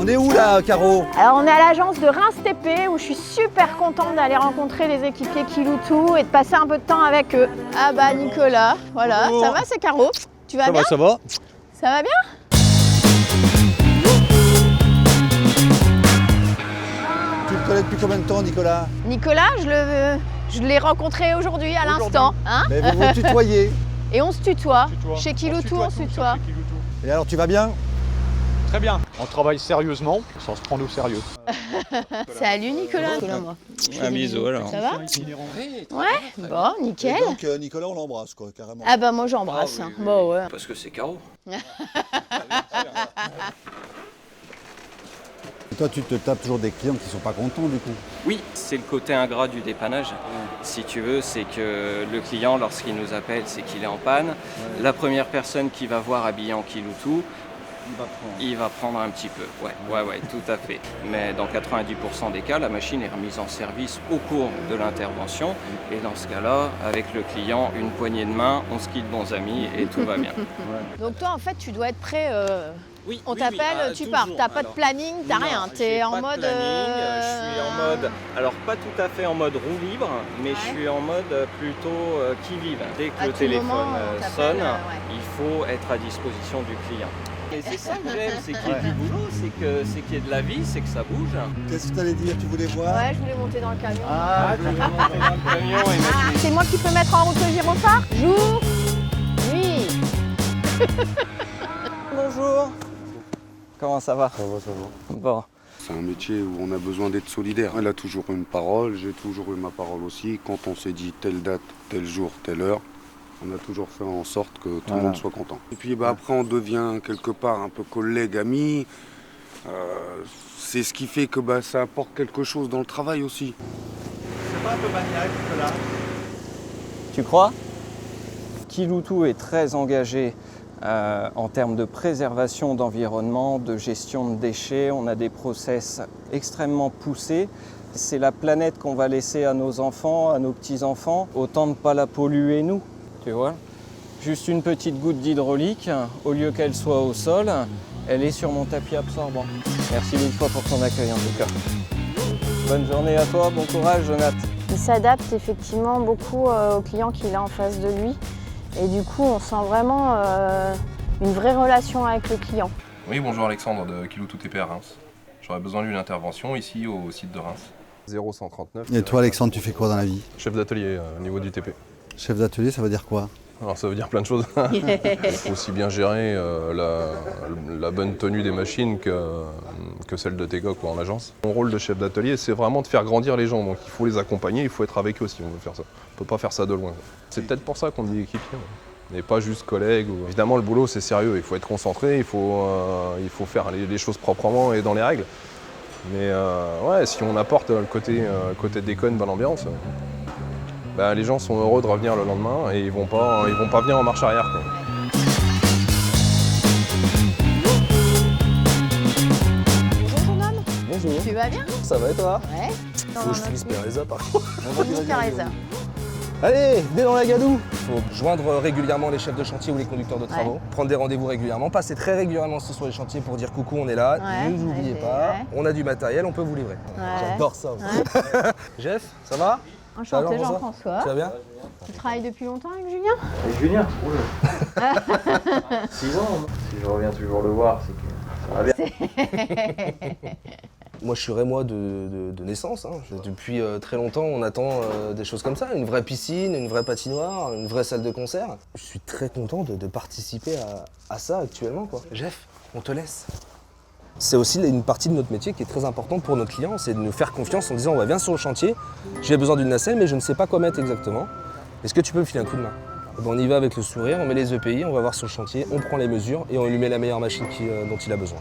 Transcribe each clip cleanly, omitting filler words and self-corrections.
On est où là, Caro? Alors on est à l'agence de Reims TP où je suis super contente d'aller rencontrer les équipiers Kiloutou et de passer un peu de temps avec eux. Ah bah Nicolas, voilà, Bonjour. ça va, c'est Caro. Tu vas bien? Ça va. Ça va bien? Tu le connais depuis combien de temps, Nicolas? Nicolas, je l'ai rencontré aujourd'hui à l'instant. Hein, Mais vous vous tutoyez. et on se tutoie. Chez Kiloutou, on se tutoie. Et alors, tu vas bien? Très bien. On travaille sérieusement, sans se prendre au sérieux. Salut Nicolas. Moi. Un bisou alors. Ça va? Ouais, bon, nickel. Et donc, Nicolas, on l'embrasse, quoi, carrément. Ah bah moi j'embrasse. Ah oui, oui, Bon ouais. Parce que c'est Caro. Et toi, tu te tapes toujours des clients qui sont pas contents, du coup. Oui, c'est le côté ingrat du dépannage. Si tu veux, c'est que le client, lorsqu'il nous appelle, c'est qu'il est en panne. La première personne qui va voir habillé en Kiloutou, il va prendre un petit peu. Ouais, tout à fait. Mais dans 90% des cas, la machine est remise en service au cours de l'intervention. Et dans ce cas-là, avec le client, une poignée de main, on se quitte bons amis et tout va bien. Donc toi en fait tu dois être prêt. Oui, On t'appelle, tu pars. T'as pas de planning, t'as rien. T'es en mode. Je suis en mode, alors pas tout à fait en mode roue libre, mais je suis en mode plutôt qui vive. Dès que À le tout téléphone moment, on t'appelle, sonne, ouais. il faut être à disposition du client. Et c'est ça que j'aime, c'est qu'il y ait du boulot, c'est qu'il y ait de la vie, c'est que ça bouge. Qu'est-ce que tu allais dire? Tu voulais voir? Ouais, je voulais monter dans le camion. Ah, Je vais monter dans le camion et mettre C'est moi qui peux mettre en route le gyrophare? Jour, nuit. Bonjour. Comment ça va? Ça va, ça va. Bon. C'est un métier où on a besoin d'être solidaire. Elle a toujours une parole, j'ai toujours eu ma parole aussi. Quand on s'est dit telle date, tel jour, telle heure, on a toujours fait en sorte que tout le monde soit content. Et puis après on devient quelque part un peu collègue, ami. C'est ce qui fait que ça apporte quelque chose dans le travail aussi. C'est pas un peu maniaque, Nicolas? Tu crois? Kiloutou est très engagé en termes de préservation d'environnement, de gestion de déchets. On a des process extrêmement poussés. C'est la planète qu'on va laisser à nos enfants, à nos petits-enfants. Autant ne pas la polluer nous, tu vois. Juste une petite goutte d'hydraulique, au lieu qu'elle soit au sol, elle est sur mon tapis absorbant. Merci mille fois pour ton accueil en tout cas. Bonne journée à toi, bon courage Jonathan. Il s'adapte effectivement beaucoup aux clients qu'il a en face de lui. Et du coup, on sent vraiment une vraie relation avec le client. Oui, bonjour Alexandre de Kiloutou TP à Reims. J'aurais besoin d'une intervention ici au site de Reims. 0139. Et toi, Alexandre, tu fais quoi dans la vie? Chef d'atelier au niveau du TP. Chef d'atelier, ça veut dire quoi? Alors ça veut dire plein de choses. Il faut aussi bien gérer la bonne tenue des machines que celle de tes gars en agence. Mon rôle de chef d'atelier, c'est vraiment de faire grandir les gens. Donc il faut les accompagner, il faut être avec eux si on veut faire ça. On ne peut pas faire ça de loin. C'est peut-être pour ça qu'on dit équipier. Et pas juste collègue. Évidemment, le boulot, c'est sérieux. Il faut être concentré, il faut faire les choses proprement et dans les règles. Mais ouais, si on apporte le côté déconne, bonne ambiance, les gens sont heureux de revenir le lendemain et ils vont pas venir en marche arrière, quoi. Bonjour jeune homme. Bonjour. Tu vas bien? Ça va et toi? Ouais. Faut que je finisse Pereza par contre. Miss Teresa. Allez, venez dans la gadoue. Il faut joindre régulièrement les chefs de chantier ou les conducteurs de travaux, prendre des rendez-vous régulièrement, passer très régulièrement sur les chantiers pour dire coucou, on est là, Ouais, ne nous oubliez ouais, pas, ouais. on a du matériel, on peut vous livrer. Ouais. J'adore ça. Jeff, ça va? Enchanté Alors, Jean-François. Tu vas bien? Tu travailles depuis longtemps avec Julien? Et Julien, 6 ans. Si je reviens toujours le voir, c'est que ça va bien. Moi je suis rémois de naissance. Depuis très longtemps on attend des choses comme ça, une vraie piscine, une vraie patinoire, une vraie salle de concert. Je suis très content de participer à ça actuellement, quoi. Jeff, on te laisse. C'est aussi une partie de notre métier qui est très importante pour nos clients, c'est de nous faire confiance en disant on va bien sur le chantier, j'ai besoin d'une nacelle mais je ne sais pas quoi mettre exactement. Est-ce que tu peux me filer un coup de main? On y va avec le sourire, on met les EPI, on va voir sur le chantier, on prend les mesures et on lui met la meilleure machine dont il a besoin.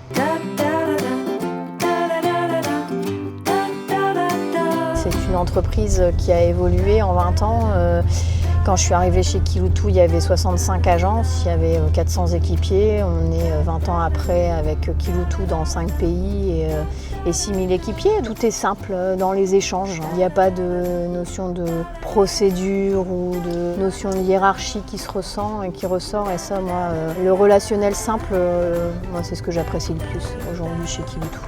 C'est une entreprise qui a évolué en 20 ans. Quand je suis arrivée chez Kiloutou, il y avait 65 agences, il y avait 400 équipiers. On est 20 ans après avec Kiloutou dans 5 pays et 6000 équipiers. Tout est simple dans les échanges. Il n'y a pas de notion de procédure ou de notion de hiérarchie qui se ressent et qui ressort. Et ça, moi, le relationnel simple, moi, c'est ce que j'apprécie le plus aujourd'hui chez Kiloutou.